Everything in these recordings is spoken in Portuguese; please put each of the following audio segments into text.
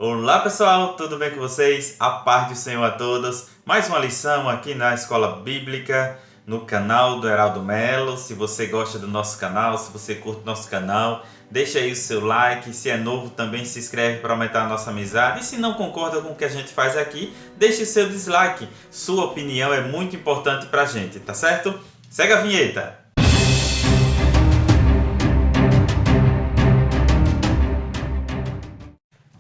Olá pessoal, tudo bem com vocês? A paz do Senhor a todos. Mais uma lição aqui na Escola Bíblica, no canal do Heraldo Melo. Se você gosta do nosso canal, se você curte o nosso canal, deixa aí o seu like. Se é novo, também se inscreve para aumentar a nossa amizade. E se não concorda com o que a gente faz aqui, deixe seu dislike. Sua opinião é muito importante para a gente, tá certo? Segue a vinheta!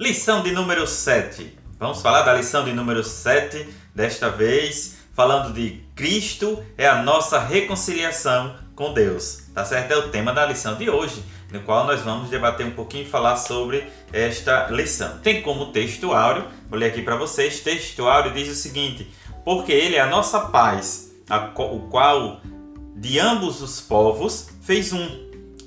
Lição de número 7. Vamos falar da lição de número 7, desta vez falando de Cristo é a nossa reconciliação com Deus. Tá certo? É o tema da lição de hoje, no qual nós vamos debater um pouquinho e falar sobre esta lição. Tem como texto áureo, vou ler aqui para vocês, texto áureo diz o seguinte: porque Ele é a nossa paz, o qual de ambos os povos fez um,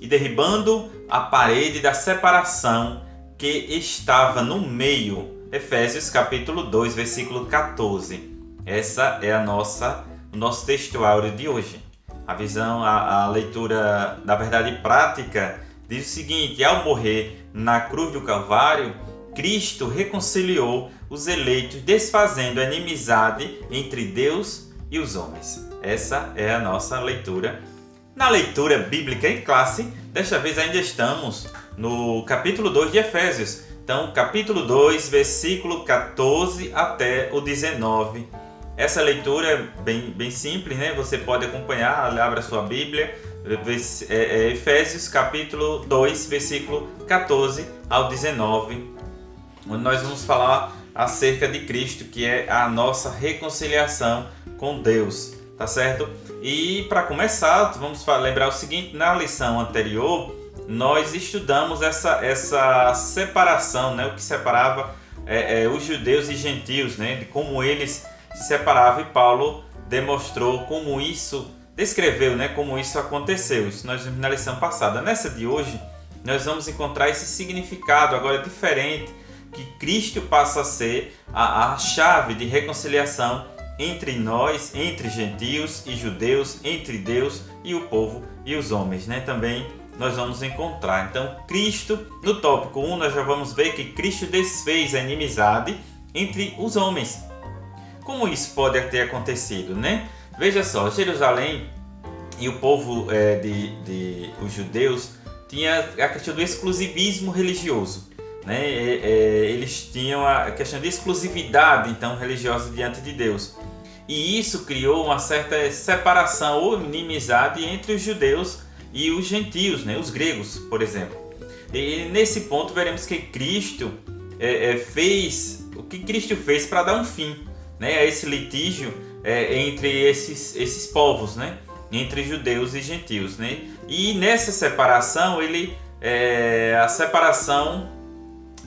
e derribando a parede da separação que estava no meio. Efésios capítulo 2, versículo 14. Essa é o nosso texto áureo de hoje. A visão, a leitura da verdade prática diz o seguinte: ao morrer na cruz do Calvário, Cristo reconciliou os eleitos, desfazendo a inimizade entre Deus e os homens. Essa é a nossa leitura. Na leitura bíblica em classe, desta vez ainda estamos no capítulo 2 de Efésios. Então, capítulo 2, versículo 14 até o 19. Essa leitura é bem simples, né? Você pode acompanhar, abra sua Bíblia, Efésios capítulo 2, versículo 14 ao 19, onde nós vamos falar acerca de Cristo, que é a nossa reconciliação com Deus, tá certo? E para começar, vamos lembrar o seguinte: na lição anterior, nós estudamos essa separação, né? O que separava os judeus e gentios, né? De como eles se separavam, e Paulo demonstrou como isso, descreveu, né? Como isso aconteceu. Isso nós vimos na lição passada. Nessa de hoje, nós vamos encontrar esse significado agora diferente, que Cristo passa a ser a chave de reconciliação entre nós, entre gentios e judeus, entre Deus e o povo e os homens, né? Também nós vamos encontrar. Então, Cristo, no tópico 1, nós já vamos ver que Cristo desfez a inimizade entre os homens. Como isso pode ter acontecido, né? Veja só, Jerusalém e o povo os judeus tinha a questão do exclusivismo religioso, né? Eles tinham a questão de exclusividade, então, religiosa diante de Deus. E isso criou uma certa separação ou inimizade entre os judeus e os gentios, né? Os gregos, por exemplo. E nesse ponto veremos que Cristo fez o que Cristo fez para dar um fim, né, a esse litígio entre esses povos, né? Entre judeus e gentios, né? E nessa separação,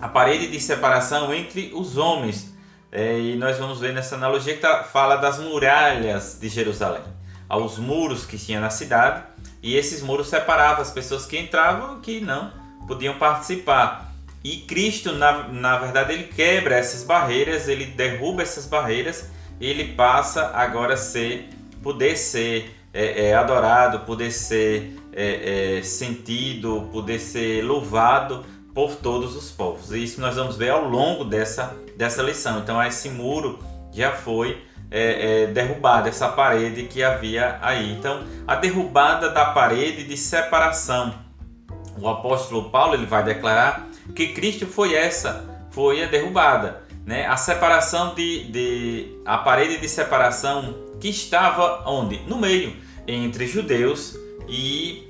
a parede de separação entre os homens. E nós vamos ver nessa analogia que fala das muralhas de Jerusalém, aos muros que tinha na cidade, e esses muros separavam as pessoas que entravam e que não podiam participar. E Cristo, na verdade, ele quebra essas barreiras, ele derruba essas barreiras, e ele passa agora a poder ser adorado, poder ser sentido, poder ser louvado por todos os povos. E isso nós vamos ver ao longo dessa lição. Então, esse muro já foi derrubado, essa parede que havia aí. Então, a derrubada da parede de separação. O apóstolo Paulo ele vai declarar que Cristo foi a derrubada, né? A separação a parede de separação que estava onde? No meio, entre judeus e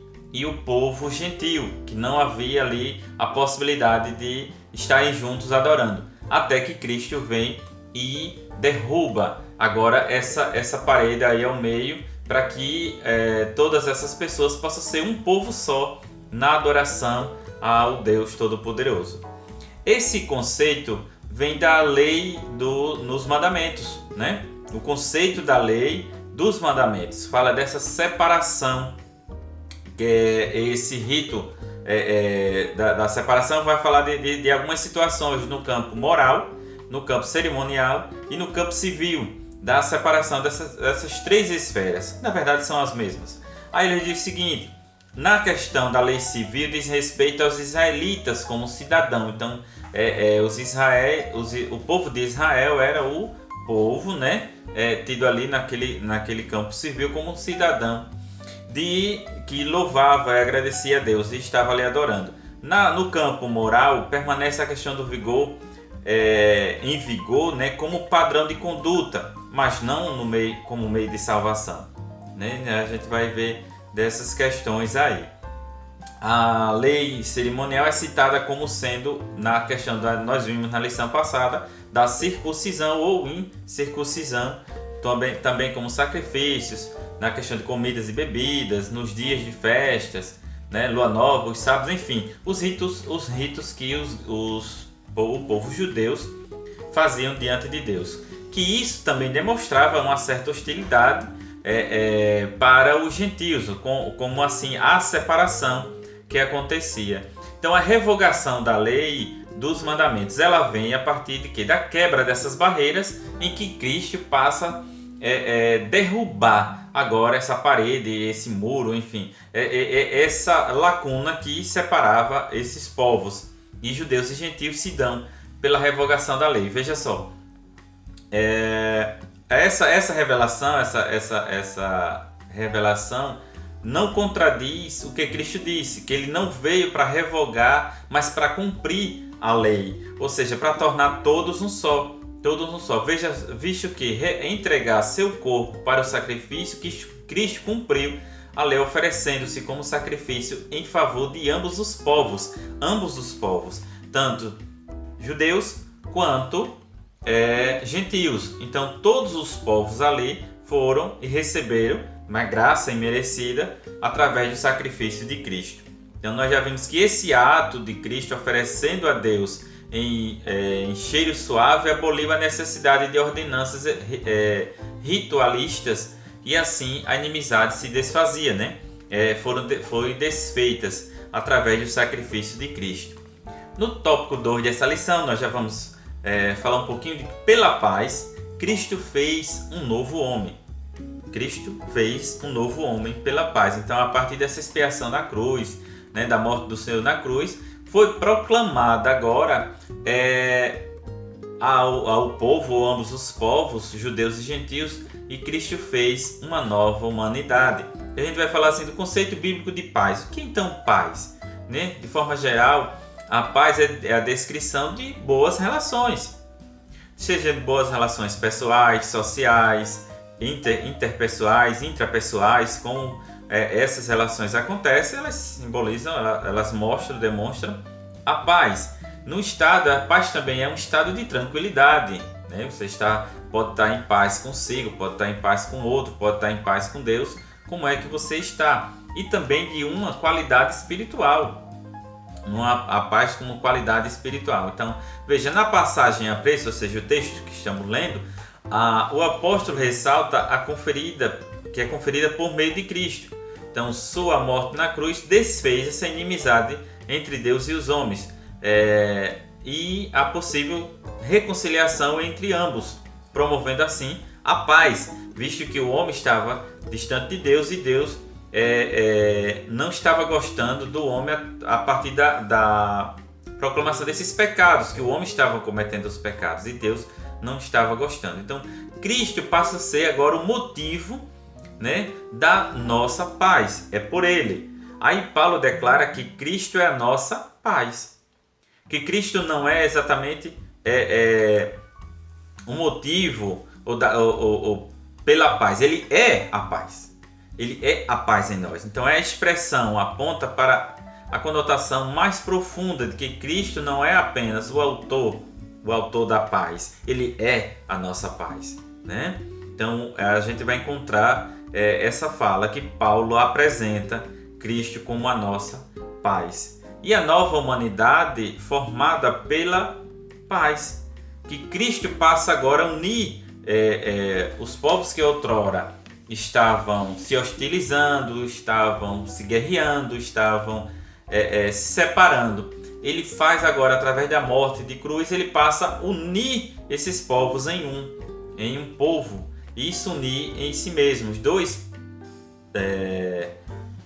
o povo gentio, que não havia ali a possibilidade de estarem juntos adorando, até que Cristo vem e derruba agora essa parede aí ao meio, para que todas essas pessoas possam ser um povo só na adoração ao Deus Todo-Poderoso. Esse conceito vem da lei nos mandamentos, né? O conceito da lei dos mandamentos fala dessa separação, que é esse rito da separação. Vai falar de algumas situações no campo moral, no campo cerimonial e no campo civil, da separação dessas três esferas. Na verdade, são as mesmas. Aí ele diz o seguinte: na questão da lei civil, diz respeito aos israelitas como cidadão. Então, o povo de Israel era o povo, né, tido ali naquele campo civil como um cidadão que louvava e agradecia a Deus e estava ali adorando. No campo moral permanece a questão do vigor, em vigor, né, como padrão de conduta, mas não como meio de salvação, né? A gente vai ver dessas questões aí. A lei cerimonial é citada como sendo na questão nós vimos na lição passada, da circuncisão ou incircuncisão, também como sacrifícios, na questão de comidas e bebidas, nos dias de festas, né, lua nova, os sábados, enfim, os ritos que o povo judeus faziam diante de Deus. Que isso também demonstrava uma certa hostilidade para os gentios, como assim a separação que acontecia. Então a revogação da lei dos mandamentos, ela vem a partir de quê? Da quebra dessas barreiras em que Cristo passa derrubar agora essa parede, esse muro, enfim, essa lacuna que separava esses povos, e judeus e gentios se dão pela revogação da lei. Veja só, essa revelação não contradiz o que Cristo disse, que ele não veio para revogar, mas para cumprir a lei, ou seja, para tornar todos um só. Veja, visto que entregar seu corpo para o sacrifício, que Cristo cumpriu a lei, oferecendo-se como sacrifício em favor de ambos os povos, tanto judeus quanto gentios. Então todos os povos ali foram e receberam uma graça imerecida através do sacrifício de Cristo. Então nós já vimos que esse ato de Cristo oferecendo a Deus em cheiro suave aboliu a necessidade de ordenanças ritualistas, e assim a inimizade se desfazia, né? Foi desfeitas através do sacrifício de Cristo. No tópico 2 dessa lição nós já vamos falar um pouquinho de pela paz Cristo fez um novo homem. Cristo fez um novo homem pela paz. Então a partir dessa expiação da cruz, né, da morte do Senhor na cruz, foi proclamada agora ao povo, ambos os povos, judeus e gentios, e Cristo fez uma nova humanidade. A gente vai falar assim do conceito bíblico de paz. O que é então paz? Né? De forma geral, a paz é a descrição de boas relações, seja de boas relações pessoais, sociais, interpessoais, intrapessoais. Como essas relações acontecem, elas simbolizam, elas demonstram a paz. No estado, a paz também é um estado de tranquilidade, né? Você pode estar em paz consigo, pode estar em paz com o outro, pode estar em paz com Deus. Como é que você está? E também de uma qualidade espiritual, a paz como qualidade espiritual. Então, veja, na passagem a preço, ou seja, o texto que estamos lendo, o apóstolo ressalta que é conferida por meio de Cristo. Então, sua morte na cruz desfez essa inimizade entre Deus e os homens, e a possível reconciliação entre ambos, promovendo assim a paz, visto que o homem estava distante de Deus e Deus não estava gostando do homem a partir da proclamação desses pecados, que o homem estava cometendo os pecados e Deus não estava gostando. Então Cristo passa a ser agora o motivo, né, da nossa paz, é por ele. Aí Paulo declara que Cristo é a nossa paz, que Cristo não é exatamente um motivo ou pela paz, ele é a paz. Ele é a paz em nós. Então a expressão aponta para a conotação mais profunda de que Cristo não é apenas o autor da paz, ele é a nossa paz, né? Então a gente vai encontrar essa fala que Paulo apresenta Cristo como a nossa paz. E a nova humanidade formada pela paz, que Cristo passa agora a unir os povos que outrora estavam se hostilizando, estavam se guerreando, estavam se separando. Ele faz agora, através da morte de cruz, ele passa a unir esses povos em um povo, e se unir em si mesmos,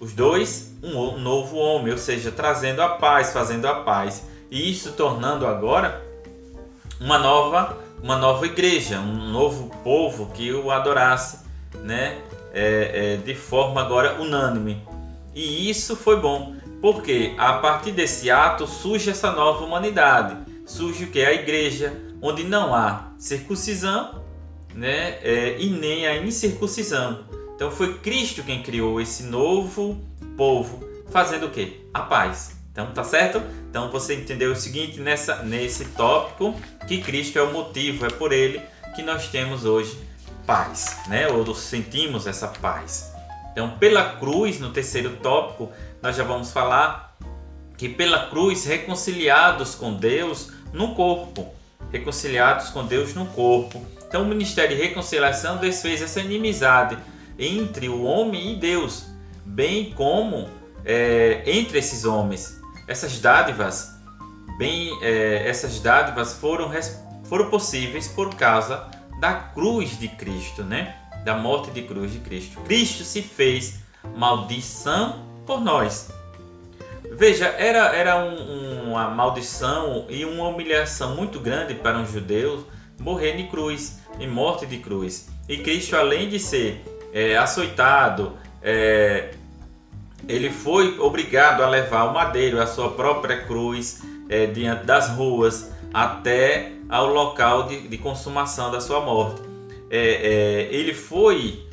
os dois um novo homem, ou seja, trazendo a paz, fazendo a paz. e isso tornando agora uma nova igreja, um novo povo que o adorasse, né? De forma agora unânime. E isso foi bom, porque a partir desse ato surge essa nova humanidade, surge o que? A igreja, onde não há circuncisão, né? E nem a incircuncisão. Então foi Cristo quem criou esse novo povo, fazendo o quê? A paz. Então tá certo? Então você entendeu o seguinte nesse tópico, que Cristo é o motivo, é por ele que nós temos hoje paz, né? Ou sentimos essa paz. Então pela cruz, no terceiro tópico, nós já vamos falar que pela cruz reconciliados com Deus no corpo. Reconciliados com Deus no corpo. Então o ministério de reconciliação desfez essa inimizade entre o homem e Deus, bem como entre esses homens. Essas dádivas foram possíveis por causa da cruz de Cristo, né? Da morte de cruz de Cristo. Cristo se fez maldição por nós. Veja, era uma maldição e uma humilhação muito grande para um judeu morrer de cruz, em morte de cruz. E Cristo, além de ser açoitado, ele foi obrigado a levar o madeiro, a sua própria cruz, diante das ruas, até ao local de consumação da sua morte. Ele foi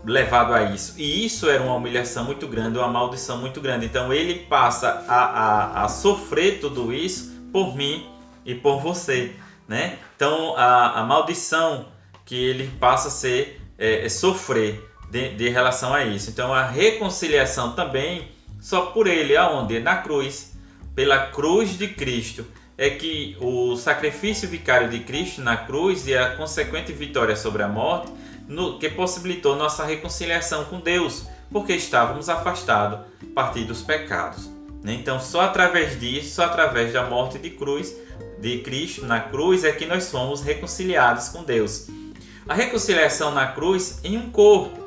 levado a isso, e isso era uma humilhação muito grande, uma maldição muito grande. Então ele passa a sofrer tudo isso por mim e por você, né? Então a maldição que ele passa a ser sofrer de relação a isso. Então a reconciliação também só por ele, aonde? Na cruz, pela cruz de Cristo, é que o sacrifício vicário de Cristo na cruz e a consequente vitória sobre a morte que possibilitou nossa reconciliação com Deus, porque estávamos afastados a partir dos pecados. Então só através disso, só através da morte de Cristo na cruz, é que nós fomos reconciliados com Deus. A reconciliação na cruz em um corpo.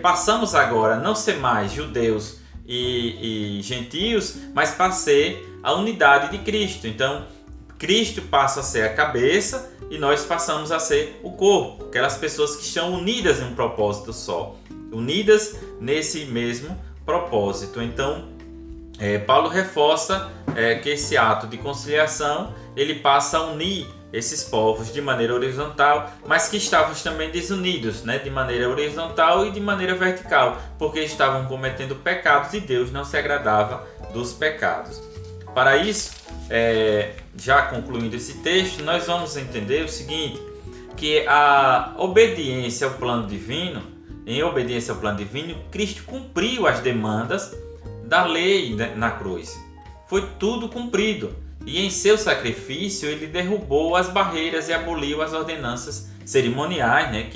Passamos agora a não ser mais judeus e gentios, mas para ser a unidade de Cristo. Então Cristo passa a ser a cabeça e nós passamos a ser o corpo, aquelas pessoas que estão unidas em um propósito só, unidas nesse mesmo propósito. Então Paulo reforça que esse ato de conciliação ele passa a unir esses povos de maneira horizontal, mas que estavam também desunidos, né? De maneira horizontal e de maneira vertical, porque estavam cometendo pecados e Deus não se agradava dos pecados. Para isso, já concluindo esse texto, nós vamos entender o seguinte, que a obediência ao plano divino, em obediência ao plano divino, Cristo cumpriu as demandas da lei na cruz. Foi tudo cumprido. E em seu sacrifício ele derrubou as barreiras e aboliu as ordenanças cerimoniais, né,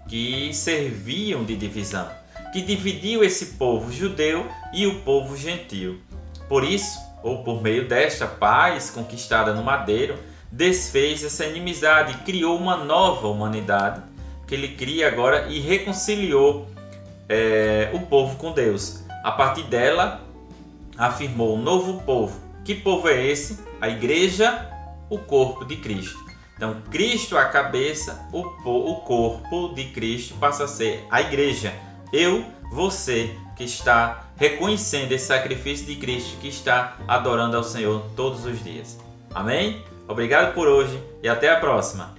que serviam de divisão, que dividiu esse povo judeu e o povo gentio. Por isso, ou por meio desta paz conquistada no madeiro, desfez essa inimizade e criou uma nova humanidade que ele cria agora e reconciliou o povo com Deus. A partir dela, afirmou um novo povo. Que povo é esse? A igreja, o corpo de Cristo. Então, Cristo, a cabeça, o corpo de Cristo passa a ser a igreja. Eu, você, que está reconhecendo esse sacrifício de Cristo, que está adorando ao Senhor todos os dias. Amém? Obrigado por hoje e até a próxima.